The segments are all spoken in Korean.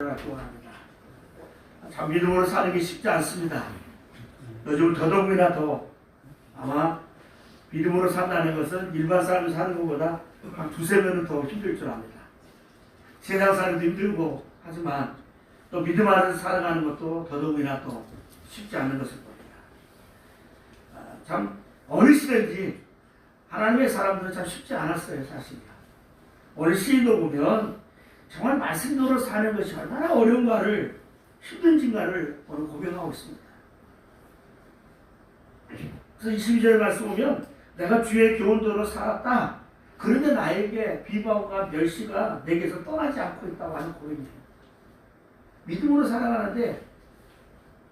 합니다. 참 믿음으로 사는 게 쉽지 않습니다. 요즘 더더욱이나 더 아마 믿음으로 산다는 것은 일반 사람이 사는 것보다 한 두세 배는 더 힘들 줄 압니다. 세상 사람도 힘들고 하지만 또 믿음 안에서 살아가는 것도 더더욱이나 더 쉽지 않는 것을 봅니다. 참 어느 시대인지 하나님의 사람들은 참 쉽지 않았어요, 사실. 어느 시대도 보면 정말 말씀대로 사는 것이 얼마나 어려운가를, 힘든지인가를 오늘 고백하고 있습니다. 그래서 22절 말씀 보면 내가 주의 교훈대로 살았다. 그런데 나에게 비방과 멸시가 내게서 떠나지 않고 있다고 하는 고백이에요. 믿음으로 살아가는데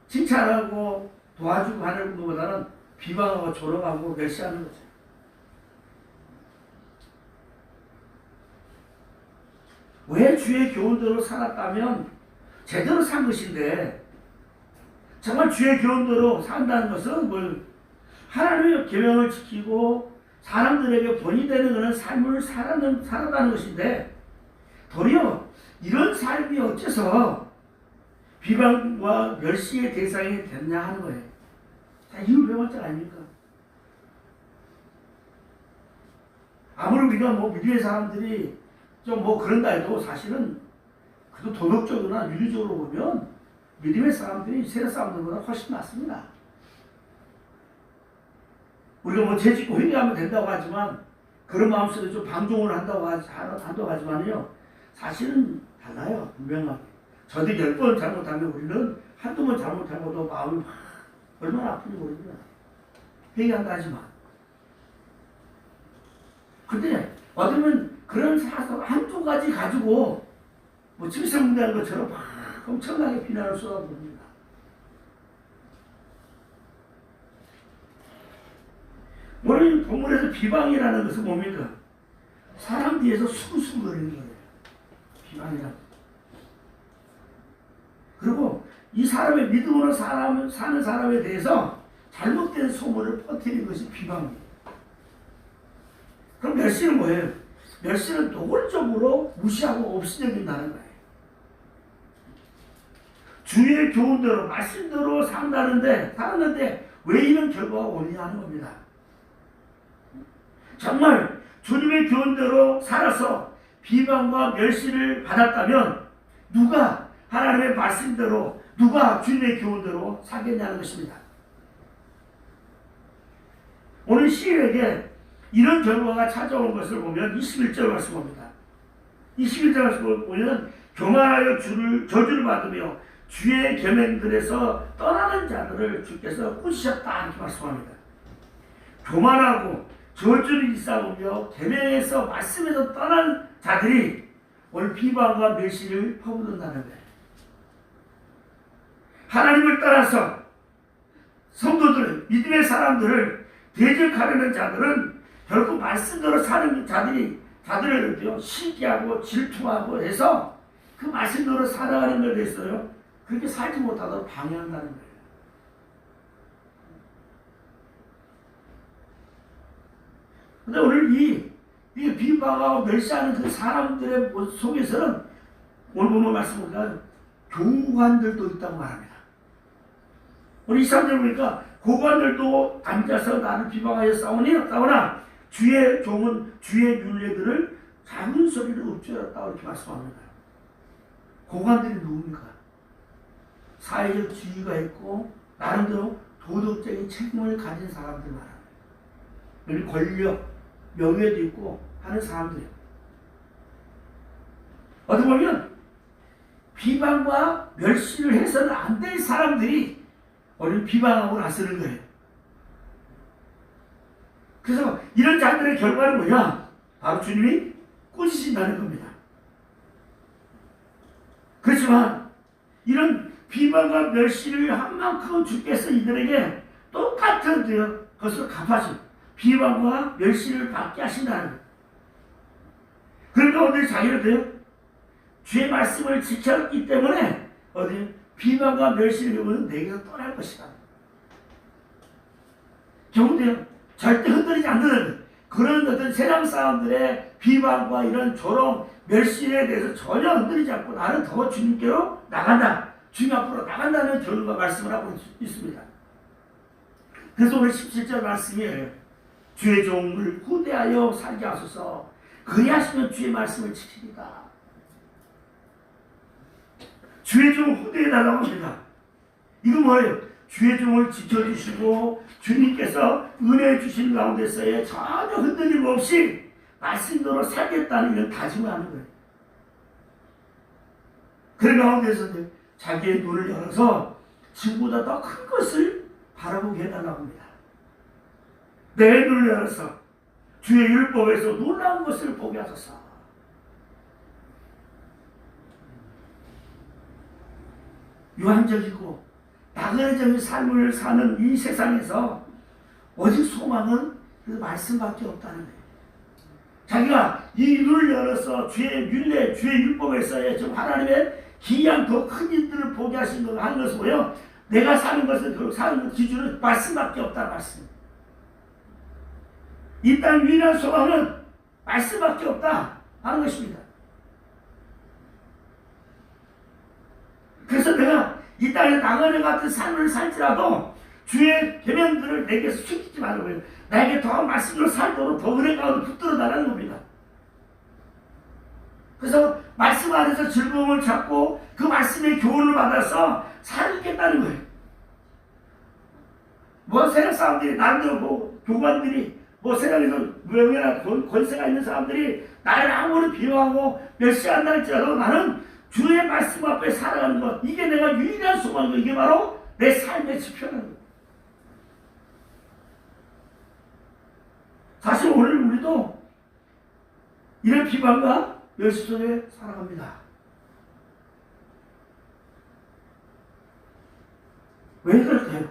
칭찬하고 도와주고 하는 것보다는 비방하고 조롱하고 멸시하는 거죠. 왜 주의 교훈대로 살았다면 제대로 산 것인데, 정말 주의 교훈대로 산다는 것은 하나님의 계명을 지키고 사람들에게 본이 되는 그런 삶을 살았다는 것인데, 도리어 이런 삶이 어째서 비방과 멸시의 대상이 됐냐 하는 거예요. 자, 이걸 배웠자 아닙니까? 아무리 우리가 믿음의 사람들이 좀 그런다 해도 사실은 그도 도덕적으로나 윤리적으로 보면 믿음의 사람들이 세상 사람들보다 훨씬 낫습니다. 우리가 죄짓고 회개하면 된다고 하지만 그런 마음속에 좀 방종을 한다고 하지만요, 사실은 달라요. 분명하게. 저들이 10번 잘못하면 우리는 한두 번 잘못하고도 마음이 얼마나 아픈지 모릅니다. 회개한다 하지만. 근데 어쩌면 그런 사서 한두 가지 가지고 집성문대하는 것처럼 막 엄청나게 비난을 쏟아부릅니다. 오늘 본문에서 비방이라는 것은 뭡니까? 사람 뒤에서 수구수구거리는 거예요. 비방이라는. 그리고 이 사람의 믿음으로 사는 사람에 대해서 잘못된 소문을 퍼뜨리는 것이 비방이에요. 그럼 멸시는 뭐예요? 멸시는 노골적으로 무시하고 없애진다는 거예요. 주의 교훈대로 말씀대로 살았는데 왜 이런 결과가 오느냐 하는 겁니다. 정말 주님의 교훈대로 살아서 비방과 멸시를 받았다면 누가 하나님의 말씀대로, 누가 주님의 교훈대로 살겠냐는 것입니다. 오늘 시인에게 이런 결과가 찾아온 것을 보면 21절 말씀 봅니다. 21절 말씀 보면 교만하여 저주를 받으며 주의 계명들에서 떠나는 자들을 주께서 꾸짖으셨다 이렇게 말씀합니다. 교만하고 저주를 일삼으며 계명에서 말씀에서 떠난 자들이 오늘 비방과 멸시를 퍼붓는다는 거예요. 하나님을 따라서 성도들, 믿음의 사람들을 대적하려는 자들은 결국 말씀대로 사는 자들을 시기하고 질투하고 해서 그 말씀대로 살아가는 것에 대해서요, 그렇게 살지 못하도록 방해한다는 거예요. 근데 오늘 이 비방하고 멸시하는 그 사람들의 속에서는 오늘 보면 말씀보니까 교관들도 있다고 말합니다. 우리 23절 보니까 고관들도 앉아서 나를 비방하여 싸우나 주의 종은 주의 윤례들을 작은 소리로 읊조렸다고 이렇게 말씀합니다. 고관들이 누굽니까? 사회적 지위가 있고 나름대로 도덕적인 책임을 가진 사람들 말합니다. 그리고 권력, 명예도 있고 하는 사람들이에요. 어떻게 보면 비방과 멸시를 해서는 안 될 사람들이 우리를 비방하고 나서는 거예요. 그래서 이런 자들의 결과는 뭐냐? 바로 주님이 꾸짖으신다는 겁니다. 그렇지만 이런 비방과 멸시를 한 만큼 주께서 이들에게 똑같은 것을 갚아주고 비방과 멸시를 받게 하신다는 거예요. 그러니까 오늘 자기는 주의 말씀을 지켰기 때문에 비방과 멸시를 보면 내게서 떠날 것이다. 결국 절대 흔들리지 않는 그런 어떤 세상 사람들의 비방과 이런 조롱, 멸시에 대해서 전혀 흔들리지 않고 나는 더 주님께로 나간다. 주님 앞으로 나간다는 결론과 말씀을 하고 있습니다. 그래서 오늘 17절 말씀이에요. 주의 종을 후대하여 살게 하소서. 그리하시면 주의 말씀을 지키리다. 주의 종을 후대해 달라고 합니다. 이건 뭐예요? 주의 종을 지켜주시고 주님께서 은혜 주신 가운데서의 전혀 흔들림 없이 말씀대로 살겠다는 이런 다짐을 하는 거예요. 그 가운데서 자기의 눈을 열어서 지금보다 더 큰 것을 바라보게 해달라고 합니다. 내 눈을 열어서 주의 율법에서 놀라운 것을 보게 하소서. 유한적이고 나그네적인 삶을 사는 이 세상에서 오직 소망은 그 말씀밖에 없다는 거예요. 자기가 이 눈을 열어서 주의 율례, 주의 율법에서의 좀 하나님의 기이한 더 큰 일들을 보게 하신 걸 하는 것을 보여 내가 사는 것은 그 사는 기준은 말씀밖에 없다 말씀. 이 땅 유일한 소망은 말씀밖에 없다 하는 것입니다. 그래서 내가 이 땅에 나그네 같은 삶을 살지라도 주의 계명들을 내게서 숨기지 말라고요. 나에게 더 말씀으로 살도록 더 은혜 가운데 붙들어 달라는 겁니다. 그래서 말씀 안에서 즐거움을 찾고 그 말씀의 교훈을 받아서 살겠다는 거예요. 뭐 세상 사람들이 나름대로 뭐 교관들이 뭐 세상에서 명예나 권세가 있는 사람들이 나를 아무리 비호하고 멸시한다 할지라도 나는 주의 말씀 앞에 살아가는 것, 이게 내가 유일한 소망이고 이게 바로 내 삶의 지표라는 거예요. 사실 오늘 우리도 이런 비방과 멸시 속에 살아갑니다. 왜 그럴까요?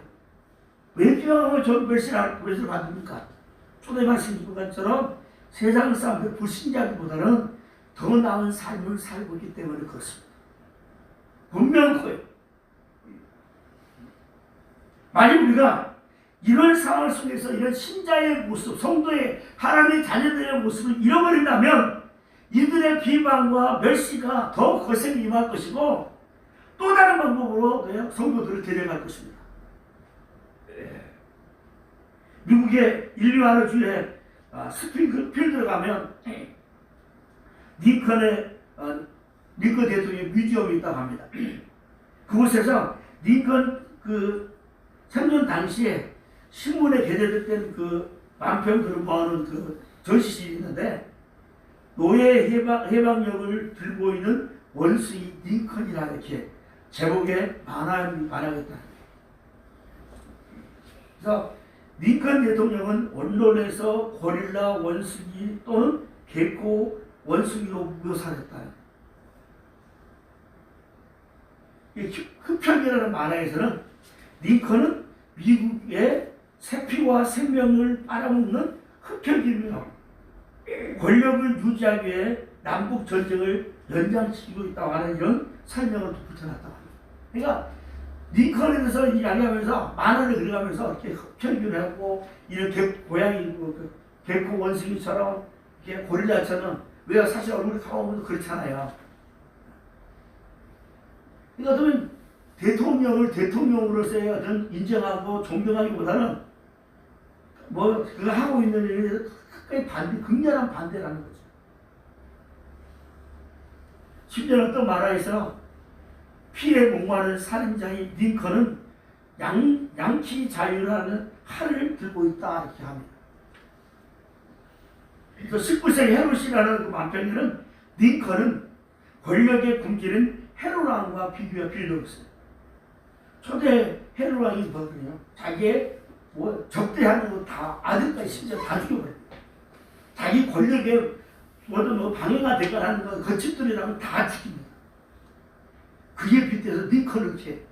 왜 비방하고 저 멸시를 받습니까? 초대 말씀 기부관처럼 세상 사람들 불신자들보다는 더 나은 삶을 살고 있기 때문에 그렇습니다. 분명한 거예요. 만약 우리가 이런 상황 속에서 이런 신자의 모습, 성도의 하나님의 자녀들의 모습을 잃어버린다면 이들의 비방과 멸시가 더 거세게 임할 것이고 또 다른 방법으로 성도들을 데려갈 것입니다. 미국의 일리노이 주의 스프링필드에 가면 링컨 대통령의 뮤지엄이 있다고 합니다. 그곳에서 링컨 그 생존 당시에 신문에 게재됐던 그 만평들을 모아놓은 그 전시실이 있는데 노예 해방력을 들고 있는 원수의 링컨이라 이렇게 제목에 만화가 있다. 그래서 링컨 대통령은 언론에서 고릴라 원숭이 또는 개코 원숭이로 묘사했다. 이 흡혈기라는 만화에서는 링컨은 미국의 세피와 생명을 빨아먹는 흡혈기며 권력을 유지하기 위해 남북 전쟁을 연장시키고 있다고 하는 이런 설명을 붙여놨다고 합니다. 그러니까 링컨에 대해서 이야기하면서 만화를 그려가면서 이렇게 흡혈기를 하고 이렇게 고양이 개코 원숭이처럼 이렇게 고릴라처럼 왜 사실 얼굴이 가보면 그렇잖아요. 그러니까 어떤 대통령을 대통령으로서의 어떤 인정하고 존경하기보다는 뭐 그가 하고 있는 일에 가까이 극렬한 반대라는 거죠. 심지어 어떤 만화에서 피해 목마른 살인자인 링컨은 양키 자유라는 칼을 들고 있다 이렇게 합니다. 그래서 19세기 헤롯이라는 그 만평에는 링컨은 권력의 굶주린 헤롯왕과 비교를 했어요. 초대 헤롯왕이 뭐거든요? 자기의 뭐 적대하는 거 다 아들까지 심지어 다 죽여버려요. 자기 권력에 뭐 방해가 될까 하는 거 거짓들이라면 다 죽입니다. 그에 빗대서 링컨을 이렇게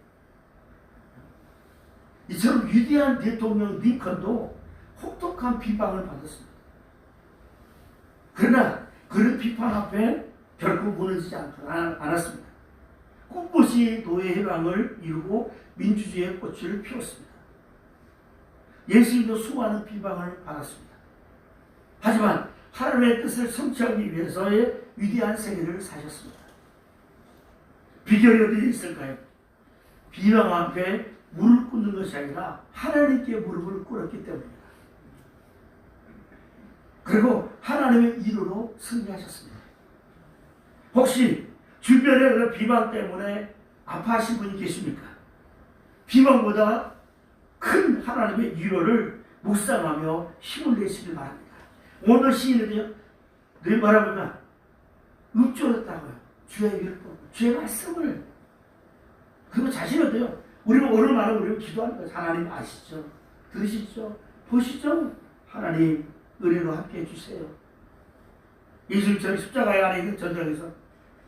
이처럼 위대한 대통령 링컨도 혹독한 비방을 받았습니다. 그러나 그런 비판 앞에 결코 무너지지 않았습니다. 꿋꿋이 노예 해방을 이루고 민주주의의 꽃을 피웠습니다. 예수님도 수많은 비방을 받았습니다. 하지만 하나님의 뜻을 성취하기 위해서의 위대한 생애를 사셨습니다. 비결이 어디에 있을까요? 비방 앞에 무릎 꿇는 것이 아니라 하나님께 무릎을 꿇었기 때문입니다. 그리고 하나님의 이루로 승리하셨습니다. 혹시 주변에 그 비방 때문에 아파하신 분이 계십니까? 비방보다 큰 하나님의 위로를 묵상하며 힘을 내시길 바랍니다. 오늘 시인은요, 늘 말하면 읊조렸다고요. 주의 위를 보고 주의 말씀을. 그리고 자신은 어때요? 우리는 오늘 말하면 우리는 기도하는 거예요. 하나님 아시죠? 들으시죠? 보시죠? 하나님 은혜로 함께 해주세요. 예수님처럼 십자가에 안에 있는 전쟁에서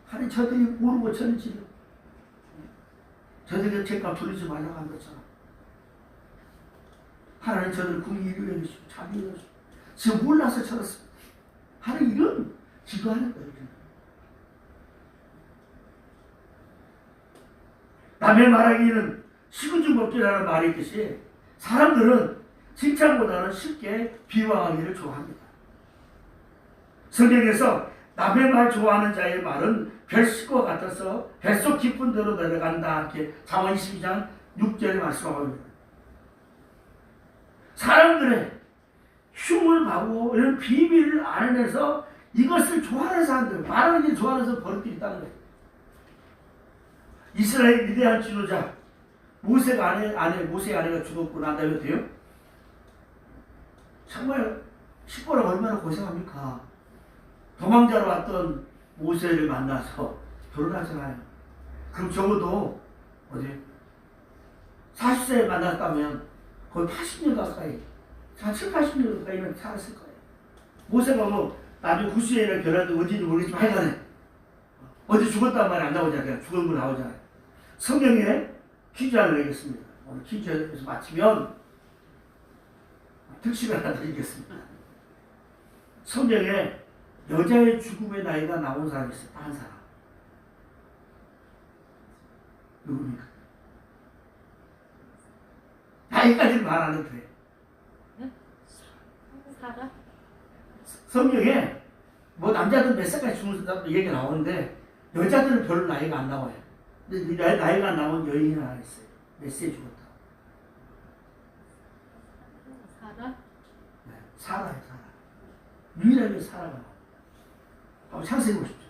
하나님 저들이 모르고 저는 지금 저들에게 죄값 돌리지 말라고 한 것처럼 하나님 저들을 궁히 위로해 주시고 자비해 주시고 지금 몰라서 저렇습니다. 하나님 이런 기도하는 거예요. 남의 말하기는 식은 죽 먹기라는 말이 있듯이 사람들은 칭찬보다는 쉽게 비방하기를 좋아합니다. 성경에서 남의 말 좋아하는 자의 말은 별식과 같아서 뱃속 깊은 데로 내려간다. 이렇게 잠언 22장 6절에 말씀하고 사람들의 흉을 봐고 이런 비밀을 알아내서 이것을 좋아하는 사람들, 말하는 일 좋아하는 사람 버릇들이 있다는 거예요. 이스라엘 위대한 지도자 모세의 아내가 죽었고 난 다음에 돼요? 정말 식구랑 얼마나 고생합니까? 도망자로 왔던 모세를 만나서 결혼하잖아요. 그럼 적어도 어디 40세에 만났다면 거의 80년 가까이, 한 7, 80년 가까이는 살았을 거예요. 모세가 뭐 나중에 구스에나 결혼해도 언제인지 모르겠지만 하여간에 어디 죽었단 말이 안 나오잖아요. 죽은 거 나오잖아요. 성경에 퀴즈 하나 내겠습니다. 오늘 퀴즈에서 마치면 특식을 하나 드리겠습니다. 성경에 여자의 죽음의 나이가 나온 사람이 있어요. 한 사람. 누굽니까? 나이까지는 말 안 해도 돼. 사라? 성경에 뭐 남자들 몇 살까지 죽는 사람도 얘기가 나오는데 여자들은 별로 나이가 안 나와요. 근데 나이가 안 나온 여인이 하나 있어요. 몇 세에 죽었다. 사라? 네, 사라요, 사라. 유일하게 사라가 나와요. 한번 상세히 보십시오.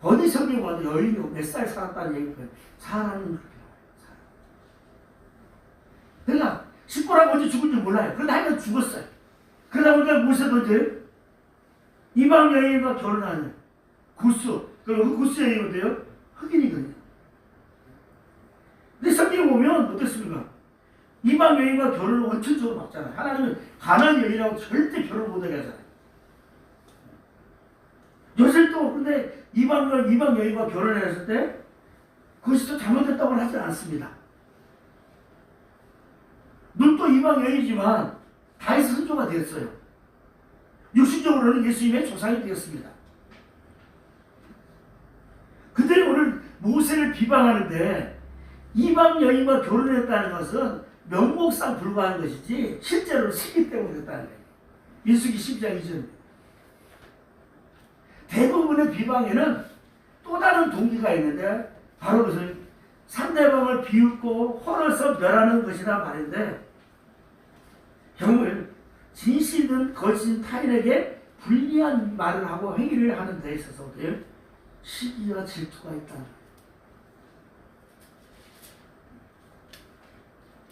어디 성경에 와도 여인이 몇 살 살았다는 얘기가 사라는 그렇게 나와요. 사라. 그러니까 식구라고 언제 죽은 줄 몰라요. 그러다 하여간 죽었어요. 그러다 보니까 모세도 이제 이방 여인과 결혼하는 구스, 그 구스 여인이 어때요? 흑인이거든요. 근데 성경에 보면 어떻습니까? 이방 여인과 결혼을 원천적으로 막잖아요. 하나님은 가나안 여인하고 절대 결혼 못하게 하잖아요. 요새 또 근데 이방 여인과 결혼을 했을 때 그것이 또 잘못됐다고 하지 않습니다. 눈도 이방 여인이지만 다윗의 선조가 되었어요. 육신적으로는 예수님의 조상이 되었습니다. 그들이 오늘 모세를 비방하는데 이방 여인과 결혼했다는 것은 명목상 불과한 것이지 실제로 시기 때문에 그랬다는 거예요. 민수기 12장 2절입니다. 대부분의 비방에는 또 다른 동기가 있는데 바로 그것은 상대방을 비웃고 헐어서 멸하는 것이라 말인데 경우에 진실은 거짓인 타인에게 불리한 말을 하고 행위를 하는 데 있어서 시기와 질투가 있다는 거예요.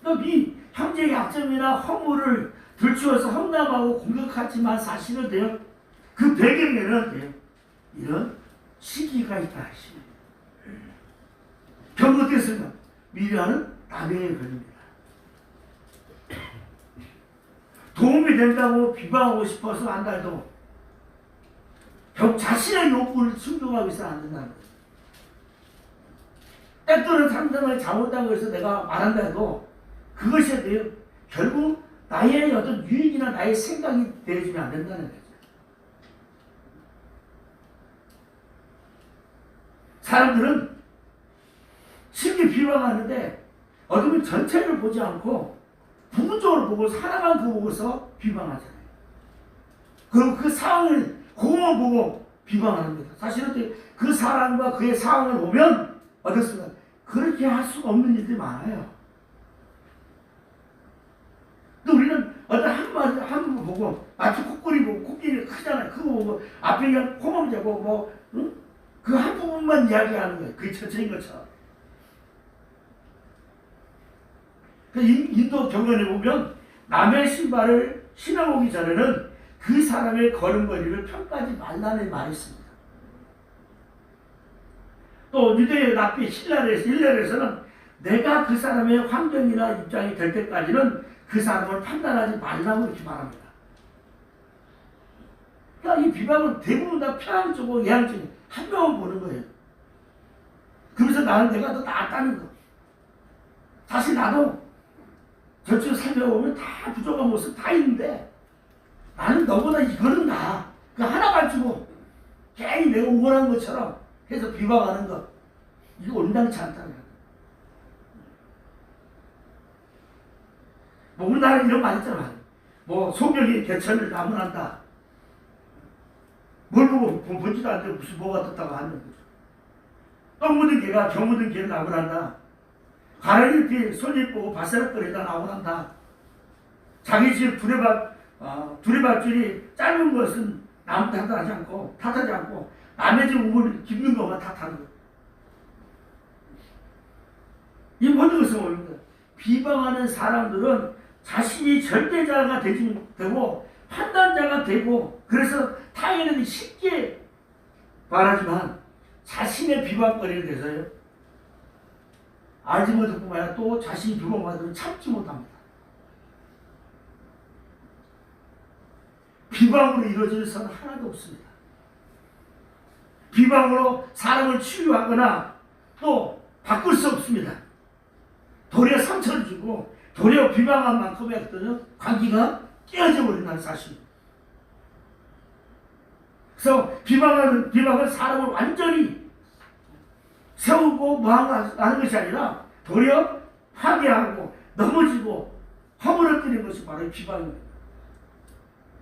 또 이 형제의 약점이나 허물을 들추어서 험담하고 공격하지만 사실은 그 배경에는 이런 시기가 있다. 결국 어떻게 했습니까? 미련은 남에게 걸립니다. 도움이 된다고 비방하고 싶어서 한다 해도 결국 자신의 욕구를 충족하기 위해서 안 된다는 거예요. 때또는 상대방이 잘못한 것에서 내가 말한다 해도 그것에 대해 결국 나의 어떤 유익이나 나의 생각이 되어지면 안 된다는 거죠. 사람들은 쉽게 비방하는데 어쩌면 전체를 보지 않고 부분적으로 보고 하나만 보고서 비방하잖아요. 그리고 그 상황을 그것만 보고 비방합니다. 사실은 그 사람과 그의 상황을 보면 어떻습니까? 그렇게 할 수가 없는 일들이 많아요. 또 우리는 어떤 한 분 보고 마치 코끼리 보고 코끼리 크잖아요. 그거 보고 앞에 그냥 코만 잡고 뭐 응? 그 한 부분만 이야기하는 거예요. 그게 전체인 것처럼. 인도 경전에 보면 남의 신발을 신어보기 전에는 그 사람의 걸음걸이를 평가하지 말라는 말이 있습니다. 또 유대의 랍비 힐렐에서는 내가 그 사람의 환경이나 입장이 될 때까지는 그 사람을 판단하지 말라고 이렇게 말합니다. 그러니까 이 비방은 대부분 다 편향적이고 예향적인 한 명을 보는 거예요. 그러면서 나는 내가 더 낫다는 거. 사실 나도 저쪽 살펴보면 다 부족한 모습 다 있는데 나는 너보다 이거는 나아. 그 하나 가지고 괜히 내가 우월한 것처럼 해서 비방하는 거. 이거 온당치 않다는 거야. 뭐 우리나라는 이런 말 있잖아. 뭐 소경이 개천을 나무난다. 뭘 보고 보지도 않는데 무슨 뭐가 떴다고 하는 거죠. 똥 묻은 개가 겨 묻은 개를 나무난다. 가라잎이 손이 보고 바스락거리다 나무난다. 자기 집 두레받줄이 짧은 것은 남 탓하지 않고 남의 집 우물 깊는 것만 탓하는 거예요. 이 모든 것을 뭡니까? 비방하는 사람들은 자신이 절대자가 되고 판단자가 되고 그래서 타인에게 쉽게 말하지만 자신의 비방거리를 대해서요 알지 못할 뿐만 아니라 또 자신이 비방받으면 참지 못합니다. 비방으로 이루어질 선은 하나도 없습니다. 비방으로 사람을 치유하거나 또 바꿀 수 없습니다. 도리어 상처를 주고 도리어 비방한 만큼의 어떤 관계가 깨어져 버린다는 사실입니다. 그래서 비방은 사람을 완전히 세우고 뭐하는 것이 아니라 도리어 파괴하고 넘어지고 허물어뜨리는 것이 바로 비방입니다.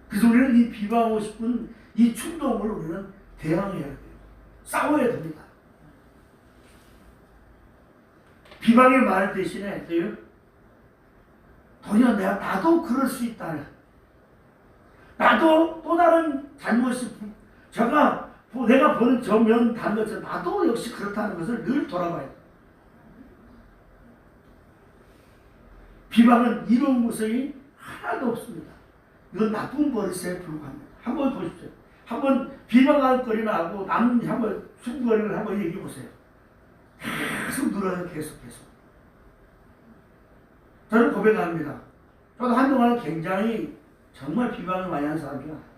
그래서 우리는 이 비방하고 싶은 이 충동을 우리는 대항해야 돼요. 싸워야 됩니다. 비방의 말 대신에 도리어 나도 그럴 수 있다. 나도 또 다른 잘못이 내가 보는 저 면 다른 것처럼 나도 역시 그렇다는 것을 늘 돌아봐야 돼. 비방은 이로운 구석이 하나도 없습니다. 이건 나쁜 버릇에 불과합니다. 한번 보십시오. 한번 비방할 거리나 하고 남은 한번 충거리를 한번 얘기해 보세요. 계속 늘어요. 계속. 저는 고백합니다. 저도 한동안 굉장히 정말 비방을 많이 하는 사람이야.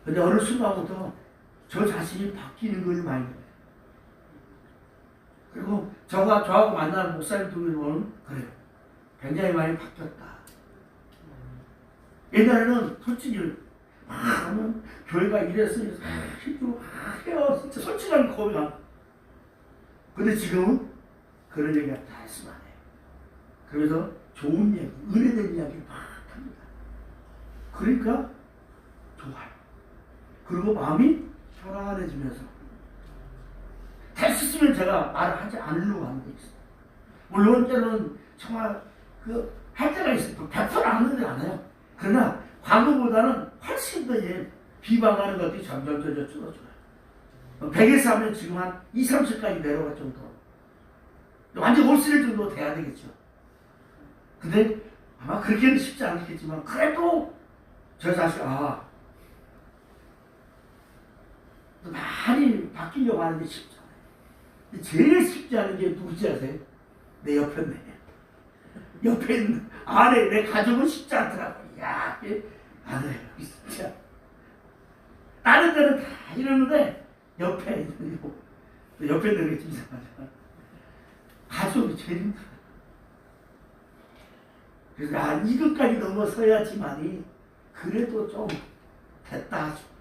근데 어느 순간부터 저 자신이 바뀌는 걸 많이 봐요. 그리고 저하고 만나는 목사님 두 분이 보면 그래요. 굉장히 많이 바뀌었다. 옛날에는 솔직히 하면 교회가 이래서 힘들고 해요. 진짜 솔직한 고백함. 근데 지금은 그런 얘기가 다 했으면 안 해요. 그래서 좋은 얘기, 은혜된 이야기를 막 합니다. 그러니까 좋아요. 그리고 마음이 편안해지면서 됐으면 제가 말을 하지 않으려고 하는 게 있어요. 물론 때로는 정말 할 때가 있어요. 100% 안 하는데 안 해요. 그러나 과거보다는 훨씬 더 비방하는 것들이 점점 줄어들어요. 100에서 하면 지금 한 20, 30까지 내려갈 정도로. 완전 올스릴 정도 돼야 되겠죠. 근데 아마 그렇게는 쉽지 않겠지만 그래도 저 자식 많이 바뀌려고 하는데 쉽지 않아요. 제일 쉽지 않은 게 누구지 아세요? 내 옆에 있네. 옆에 있는 아내 내 가족은 쉽지 않더라고. 야, 안 해요. 진짜. 다른 데는 다 이러는데 옆에 있는 옆에 있는 게 좀 이상하죠. 가족이 제일 힘들어요. 그래서 이것까지 넘어서야지만이 그래도 좀 됐다 싶다.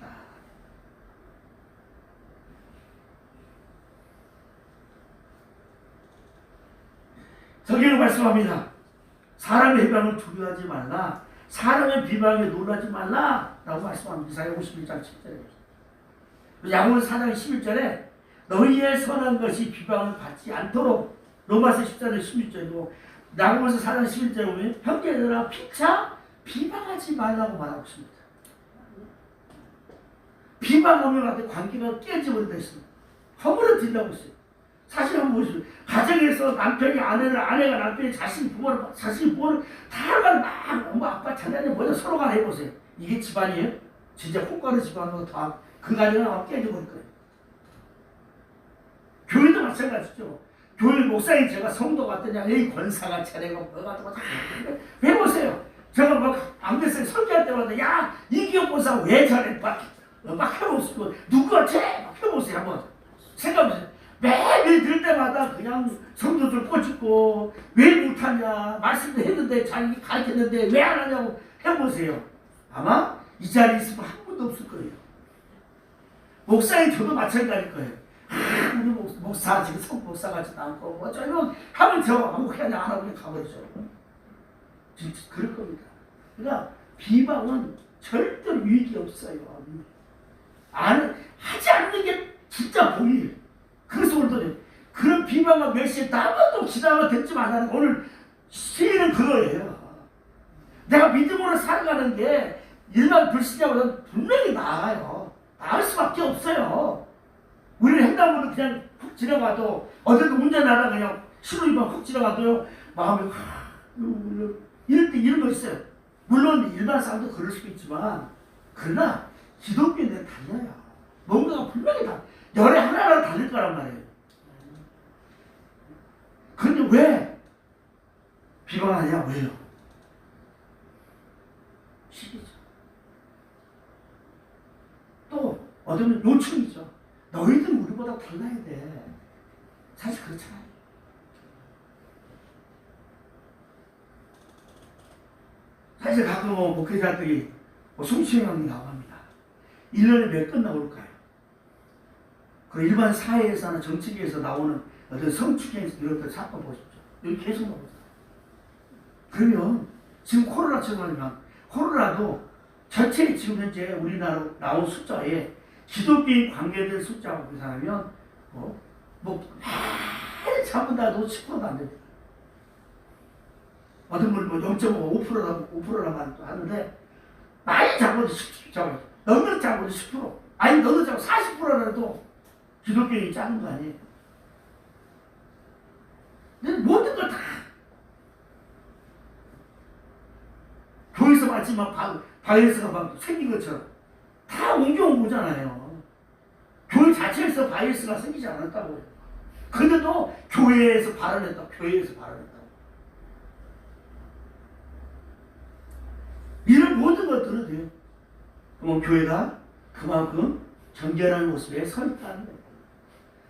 성경은 말씀합니다. 사람의 해방을 두려워하지 말라. 사람의 비방에 놀라지 말라. 라고 말씀합니다. 이사야 51장 10절에. 야고보서 4장 11절에 너희의 선한 것이 비방을 받지 않도록 로마서 14장 16절이고 야고보서 4장 11절에 보면 형제들아 피차 비방하지 말라고 말하고 있습니다. 비방하면 관계가 깨져버린다 했습니다. 허물어진다고 했어요. 사실 한번 보시죠. 가정에서 남편이 아내를, 아내가 남편이 자신이 부모를 다 막 엄마 아빠 자녀들 먼저 서로 간에 해보세요. 이게 집안이에요? 진짜 콩가루 집안으로 다 그 가정은 깨져버릴 거예요. 교회도 마찬가지죠. 교회 목사님 제가 성도 같더냐, 이 권사가 차례가 뭐가 또 해보세요. 제가 막 안 됐어요. 설교할 때마다 야 이기영 권사 왜 저래 막 해보시고 누구가 막 해보세요. 한번 생각해보세요. 매일 들 때마다 그냥 성도들 꼬집고 왜 못하냐, 말씀도 했는데 자기 가르쳤는데 왜 안 하냐고 해보세요. 아마 이 자리에 있으면 한 분도 없을 거예요. 목사님 저도 마찬가지일 거예요. 우리 목사 지금 성목사 같지도 않고 뭐 어쩌면 하면 저 아무 그냥 안 하고 그냥 가버리죠. 진짜 그럴 겁니다. 그러니까 비방은 절대 유익이 없어요. 하지 않는 게 진짜 복이에요. 그래서 오늘도 그런 비방과 메시지 나만도 지나가 듣지 말라는 오늘 시인은 그거예요. 내가 믿음으로 살아가는 게 일반 불신자보다는 분명히 나아요. 나을 수밖에 없어요. 우리는 횡단보도 그냥 훅 지나가도 어제도 운전하다가 그냥 신호위반 훅 지나가도요 마음이 이럴 때 이런 거 있어요. 물론 일반 사람도 그럴 수도 있지만 그러나 기독교는 달라요. 뭔가가 분명히 다 열에 하나라도 달릴 거란 말이에요. 그런데 왜 비방하냐? 왜요? 시기죠. 또 어쩌면 요청이죠. 너희들은 우리보다 달라야 돼. 사실 그렇잖아요. 사실 가끔 목회자들이 성추행하는 나옵니다. 1년에 몇 건 나올까요? 그 일반 사회에서나 정치계에서 나오는 어떤 성추행 이런 것 사건 보십시오. 여기 계속 나오죠. 그러면 지금 코로나처럼 코로나도 전체 지금 현재 우리나라 나온 숫자에 기독교인 관계된 숫자하고 계산하면 많이 잡은다도 10%도 안 됩니다. 어떤 분은 0.5%라고 하는데 많이 잡아도 10%, 너는 잡아도 10%, 아니 너는 잡아도 40%라도 기독교인이 작은 거 아니에요. 모든 걸 다 교회에서 마치면 바이러스가 막 생긴 것처럼 다 옮겨온 거잖아요. 교회 자체에서 바이러스가 생기지 않았다고요. 근데도 교회에서 발언했다. 교회에서 발언했다고. 이런 모든 것들은 돼요. 그럼 교회가 그만큼 정결한 모습에 서 있다는 거예요.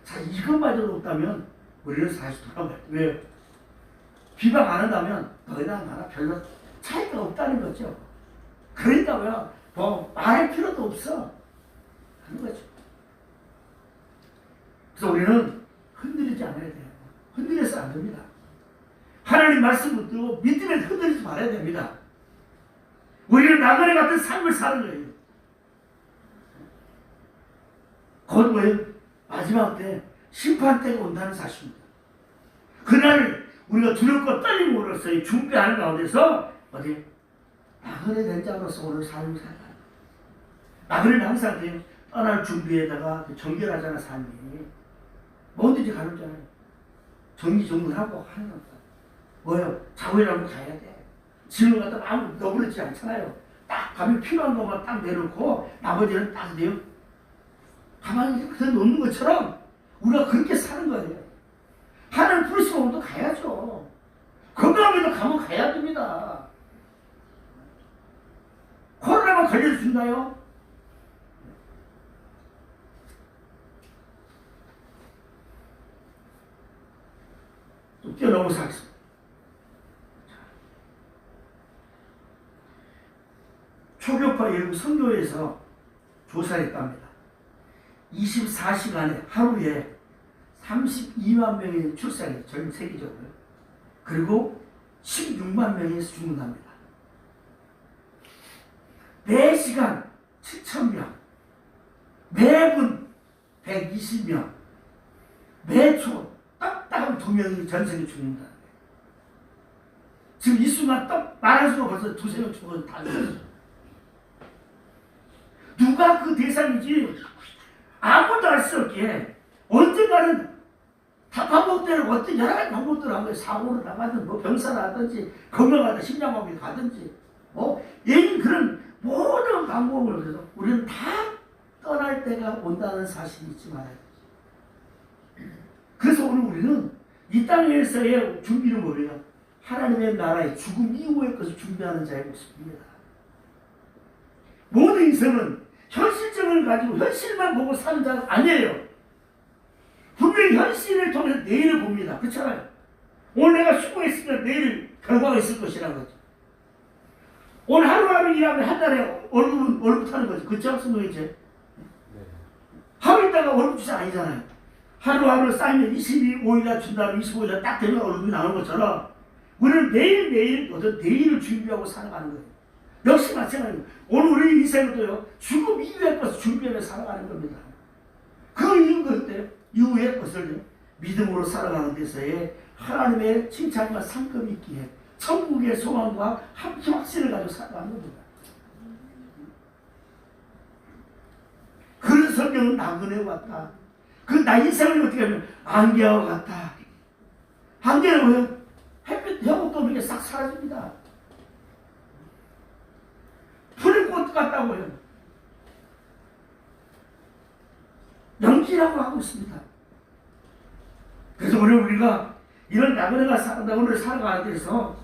자, 이것마저도 없다면 우리는 사실 돌아가요. 왜요? 비방 안 한다면 너희나 나나 별로 차이가 없다는 거죠. 그러니까 뭐 말할 필요도 없어 하는 거죠. 그래서 우리는 흔들리지 않아야 돼요. 흔들려서 안 됩니다. 하나님 말씀 붙들고 믿음에 흔들리지 말아야 됩니다. 우리는 나그네 같은 삶을 사는 거예요. 곧 뭐예요? 마지막 때 심판 때가 온다는 사실입니다. 그날 우리가 두렵고 떨림으로써 준비하는 가운데서 어디 나그네 된 자로서 오늘 삶을 살아요. 나그네는 항상 떠날 준비에다가 정결하잖아. 삶이 뭐든지 가능잖아요. 정리정돈하고 하는 겁니다. 뭐예요? 자고이라고 가야 돼. 지금 갖다 아무 너그럽지 않잖아요. 딱 가면 필요한 것만 딱 내놓고 나머지는 딱 내요. 가만히 그냥 놓는 것처럼 우리가 그렇게 사는 거예요. 하나님 부르시면 또 가야죠. 건강하게도 가면 가야 됩니다. 코로나만 걸려도 준다요? 또 뛰어넘어서 하겠습니다. 초교파 일부 선교회에서 조사했답니다. 24시간에 하루에 32만 명이 출산해요. 전 세계적으로. 그리고 16만 명이 죽는답니다. 매시간 7,000명, 매분 120명, 매초 딱딱한 2명이 전생에 죽는다. 지금 이 순간 딱 말할 수가 벌써 2-3명 죽어서 다 죽었어. 누가 그 대상이지? 아무도 알 수 없기에 언젠가는 다 방법대로 어떤 여러 가지 방법대로 한 거예요. 사고를 나가든 뭐 병사를 하든지 건강하다 심장마비를 가든지 얘는 그런 모든 방법을 그래서 우리는 다 떠날 때가 온다는 사실이 있지 말아야지. 그래서 오늘 우리는 이 땅에서의 준비는 뭐예요? 하나님의 나라의 죽음 이후의 것을 준비하는 자의 모습입니다. 모든 인생은 현실적을 가지고 현실만 보고 사는 자가 아니에요. 분명히 현실을 통해서 내일을 봅니다. 그렇잖아요. 오늘 내가 수고했으니까 내일 결과가 있을 것이라는 거죠. 오늘 하루하루 일하면 한 달에 월급 타는 거죠. 그렇죠? 성경이지? 하루 있다가 월급 주자 아니잖아요. 하루하루 쌓이면 25일날 준다면 25일날 딱 되면 월급이 나오는 것처럼 우리는 매일매일 어떤 내일을 준비하고 살아가는 거예요. 역시 마찬가지입니다. 오늘 우리 인생도요, 죽음 이후의 것을 준비하며 살아가는 겁니다. 그 이후의 것을 믿음으로 살아가는 데서의 하나님의 칭찬과 상급이 있기에 천국의 소망과 함께 확신을 가지고 살아가는 겁니다. 그런 성경은 나그네 왔다. 나 인생을 어떻게 하면 안개와 같다. 안개는 왜요? 햇빛 해복도 이렇게 싹 사라집니다. 푸른 꽃 같다고요. 연기라고 하고 있습니다. 그래서 우리가 이런 나그네가 산다 오늘 살아가는 데서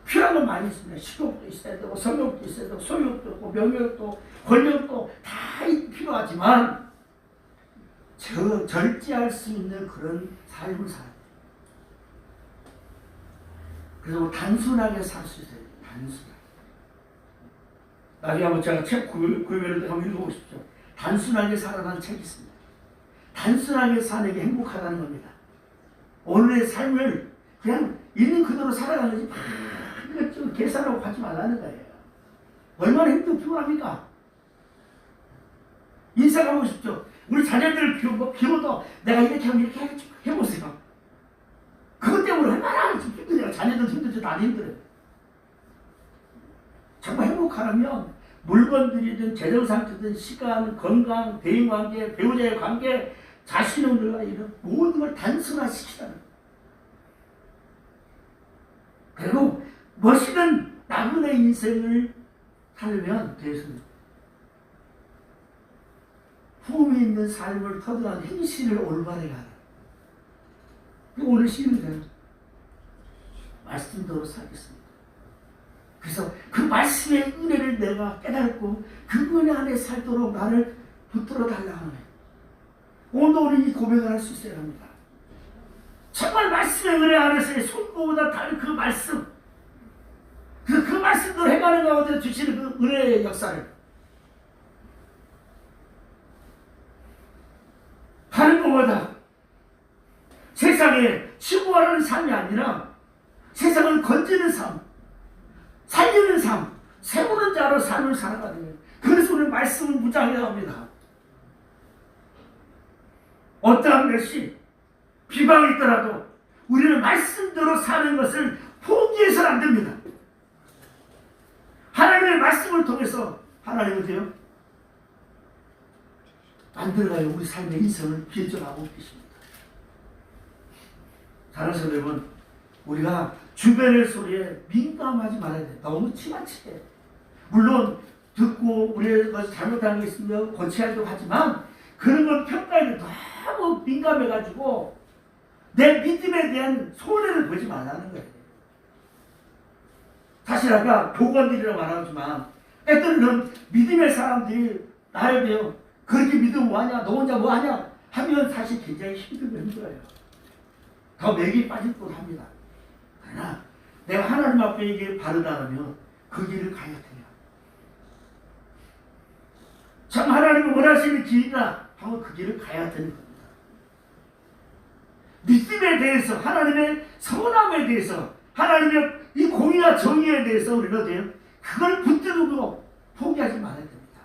필요한 건 많이 있습니다. 식욕도 있어야 되고 성욕도 있어야 되고 소욕도 있고 명욕도 권력도 다 필요하지만 절제할 수 있는 그런 삶을 살아야 돼요. 그래서 단순하게 살 수 있어요. 단순하게. 나중에 한번 제가 책 구매를 한번 읽어보십시오. 단순하게 살아가는 책이 있습니다. 단순하게 사는 게 행복하다는 겁니다. 오늘의 삶을 그냥 있는 그대로 살아가는 거지 막 좀 계산하고 가지 말라는 거예요. 얼마나 힘들고 피곤합니까? 인생하고 싶죠. 우리 자녀들 비워도 내가 이렇게 하면 이렇게 해보세요. 그것 때문에 얼마나 힘들어요. 자녀들 힘들죠. 나도 힘들어요. 정말 행복하려면 물건들이든 재정 상태든 시간, 건강, 대인관계, 배우자의 관계, 자신과 이런 모든 걸 단순화시키라는 거예요. 그리고 멋있는 나그네 인생을 살면 되겠습니다. 품이 있는 삶을 터득한 행실을 올바르게 하라. 오늘 시인은 말씀대로 살겠습니다. 그래서 그 말씀의 은혜를 내가 깨닫고 그 은혜 안에 살도록 나를 붙들어 달라 하는 거예요. 오늘도 우리 이 고백을 할 수 있어야 합니다. 정말 말씀의 은혜 안에서의 손보다 다른 그 말씀, 그 말씀대로 해가는 가운데 주시는 그 은혜의 역사를 다른 것보다 세상에 치부하는 삶이 아니라 세상을 건지는 삶, 살리는 삶, 세우는 자로 삶을 살아가는 거예요. 그래서 우리 말씀을 무장해야 합니다. 어떠한 것이 비방이 있더라도 우리는 말씀대로 사는 것을 포기해서는 안 됩니다. 하나님의 말씀을 통해서 하나님은 돼요? 만들어가요. 우리 삶의 인생을 결정하고 계십니다. 사랑하는 여러분, 우리가 주변의 소리에 민감하지 말아야 돼. 너무 지나치게. 물론 듣고 우리가 잘못한 게 있으면 고쳐야도 하지만 그런 건 평가에 너무 민감해가지고 내 믿음에 대한 손해를 보지 말라는 거예요. 사실 아까 교관들이라고 말하지만 때때로는 믿음의 사람들이 나에 대해 그렇게 믿으면 뭐하냐, 너 혼자 뭐하냐 하면 사실 굉장히 힘들어요. 더 맥이 빠질 뻔합니다. 그러나 내가 하나님 앞에 이게 바르다면 그 길을 가야 돼요. 참 하나님을 원하시는 길이나 하면 그 길을 가야 되는 겁니다. 믿음에 대해서 하나님의 선함에 대해서 하나님의 이 공의와 정의에 대해서 우리는 어때요? 그걸 붙들고 포기하지 말아야 됩니다.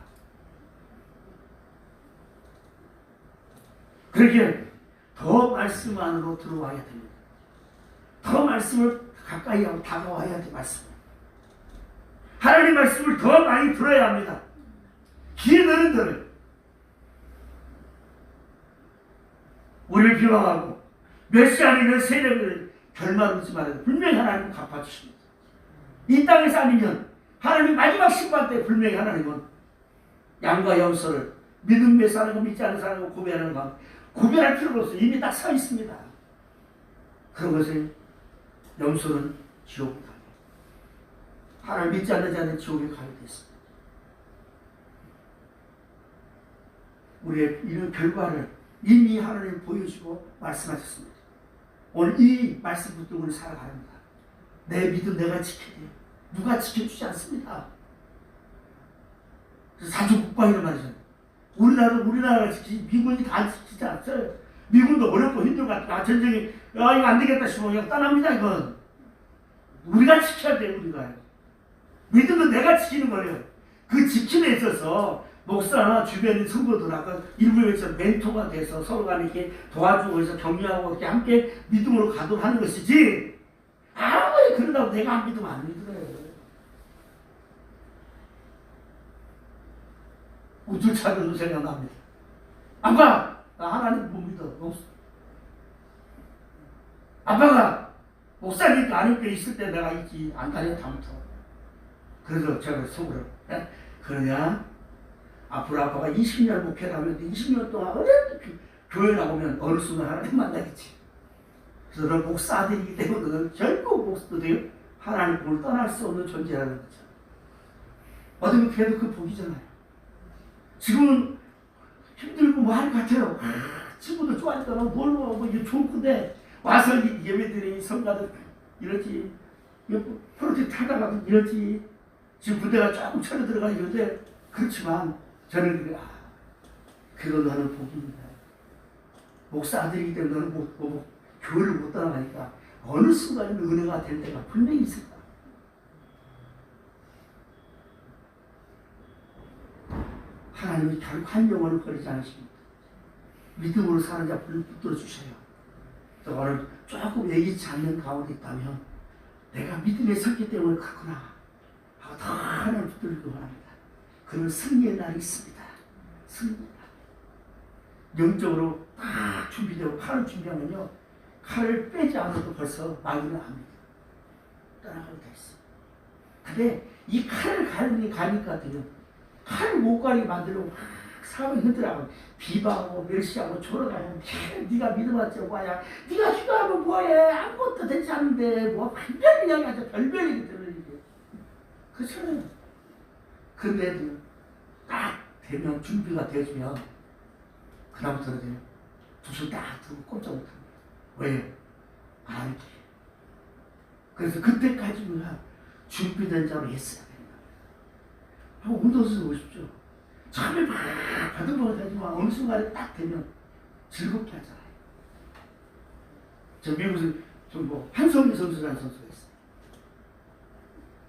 그렇게 더 말씀 안으로 들어와야 됩니다. 더 말씀을 가까이 하고 다가와야 돼. 말씀. 하나님 말씀을 더 많이 들어야 합니다. 기회되는 대로 우리를 비방하고 멸시하는 세력을 결말하지 말아야 돼. 분명히 하나님은 갚아주십니다. 이 땅에서 아니면 하나님 마지막 심판 때 분명히 하나님은 양과 염소를 믿음의 사람과 믿지 않는 사람과 구별하는 것, 구별할 필요가 없어요. 이미 딱 서 있습니다. 그런 것을 염소는 지옥에 가게, 하나님 믿지 않는 자는 지옥에 가게 됐습니다. 우리의 이런 결과를 이미 하나님 보여주고 말씀하셨습니다. 오늘 이 말씀 붙들고 우리 살아갑니다. 내 믿음 내가 지켜야 돼요. 누가 지켜주지 않습니다. 사주국방이란 말이죠. 우리나라가 지키지 미군이 다 지키지 않았어요. 미군도 어렵고 힘들고 전쟁이 이거 안 되겠다 싶으면 그냥 떠납니다. 이건 우리가 지켜야 돼요. 우리가 믿음은 내가 지키는 거예요. 그 지킴에 있어서 목사나 주변의 성도들하고 일부에서 멘토가 돼서 서로 간에 이렇게 도와주고 해서 격려하고 이렇게 함께 믿음으로 가도록 하는 것이지, 아무리 그러다고 내가 안 믿으면 안 믿어요. 우주차들도 생각납니다. 아빠, 나 하나님 못 믿어. 없어. 아빠가 목사니까 아는 게 있을 때 내가 있지. 안 가냐, 다음부터. 그래서 제가 속으로, 그러냐? 앞으로 아빠가 20년 목회를 하면 20년 동안 어렵게 교회 나오면 어느 순간 하나님 만나겠지. 그래서 너 목사들이기 때문에 너는 결국 목사들이 하나님 분을 떠날 수 없는 존재라는 거죠. 어떻게 그래도 그 복이잖아요. 지금은 힘들고 뭐 할 것 같아요. 친구들 좋아하니까 뭐 이게 좋을 건데 와서 예배드리니 성가들 이러지, 프로젝트 하다가 이러지, 지금 군대가 조금 철에 들어가 이런데, 그렇지만 저는 그래, 그거 너는 복입니다. 목사 아들이기 때문에 너는 교회를 못 따라가니까 어느 순간에 은혜가 될 때가 분명히 있을 거야. 하나님이 결국 한 영혼을 버리지 않으십니다. 믿음으로 사는 자 붙들어 주셔요. 그래서 오늘 조금 예기치 않는 가운데 있다면 내가 믿음에 섰기 때문에 그렇구나 하고 더 하나님 붙들고 합니다. 그런 승리의 날이 있습니다. 승리의 날. 영적으로 딱 준비되고 칼을 준비하면요, 칼을 빼지 않아도 벌써 마귀는 압니다. 떠나가게 돼 있어. 근데 이 칼을 가니까 돼요. 칼을 못 가게 만들려고 막 사람이 흔들어가고 비방하고 멸시하고 졸아가면, 네가 믿어봤지 뭐야, 네가 기도하면 뭐해, 아무것도 되지 않는데 뭐 별별 이야기하죠. 별별 얘기 들으니까. 그렇잖아요. 근데도 딱 되면, 준비가 되어지면 그다음부터는 돼요. 두 손 딱 들고 꼼짝 못합니다. 왜요? 알게. 그래서 그때까지는 준비된 자로 했어야 됩니다. 한번 운동해서 보십시오. 처음에 막 바득바득하지만 어느 순간에 딱 되면 즐겁게 하잖아요. 저 미국에서 한성민 선수라는 선수가 있어요.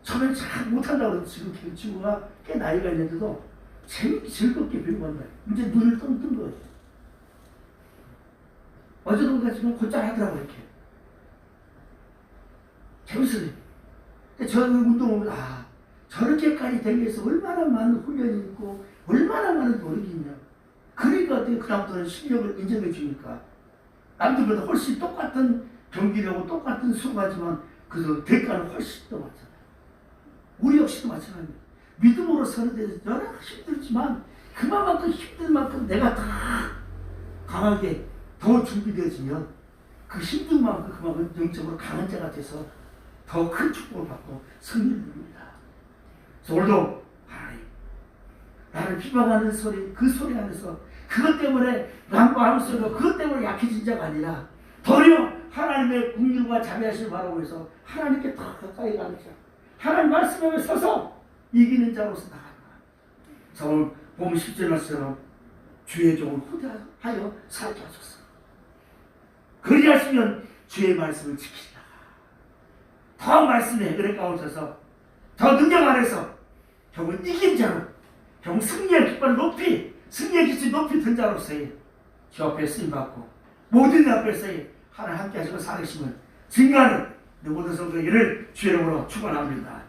처음에 잘 못한다고 해서 지금 그 친구가 꽤 나이가 있는데도 재밌게 즐겁게 배우고 한다. 이제 눈을 뜬 거예요. 어제도 보니까 지금 곧잘 하더라고요. 이렇게 재밌어요. 근데 저는 운동을 보면 저렇게까지 되기 위해서 얼마나 많은 훈련이 있고 얼마나 많은 노력이 있냐. 그러니까 어떻게 그다음부터는 실력을 인정해 주니까 남들보다 훨씬 똑같은 경기력하고 똑같은 수고하지만 그 대가는 훨씬 더 많잖아요. 우리 역시도 마찬가지입니다. 믿음으로 서는 데서 여러 힘들지만 그만큼 힘든 만큼 내가 다 강하게 더 준비되어지면 그 힘든 만큼 그만큼 영적으로 강한 자가 돼서 더 큰 축복을 받고 승리를 누립니다. 그래서 오늘도 하나님, 나를 비방하는 소리, 그 소리 안에서 그것 때문에 남과 소리가 그것 때문에 약해진 자가 아니라 도리어 하나님의 긍휼과 자비하심을 바라고 해서 하나님께 더 가까이 가는 자, 하나님 말씀에 서서 이기는 자로서 나가는 거야. 그래서 오늘 보면 10절 말씀처럼 주의 종을 후대하여 살게 하소서. 그리하시면 주의 말씀을 지키시다가 더 말씀의 은혜 가운데서 더 능력 안에서 결국 이긴 자로 결국 승리의 깃발을 높이 승리의 기치 높이 든 자로서의 주 앞에 쓰임받고 모든 일 앞에서의 하나님 함께 하시고 살으심을 증거하는 모든 성도에게를 주의 이름으로 축원합니다.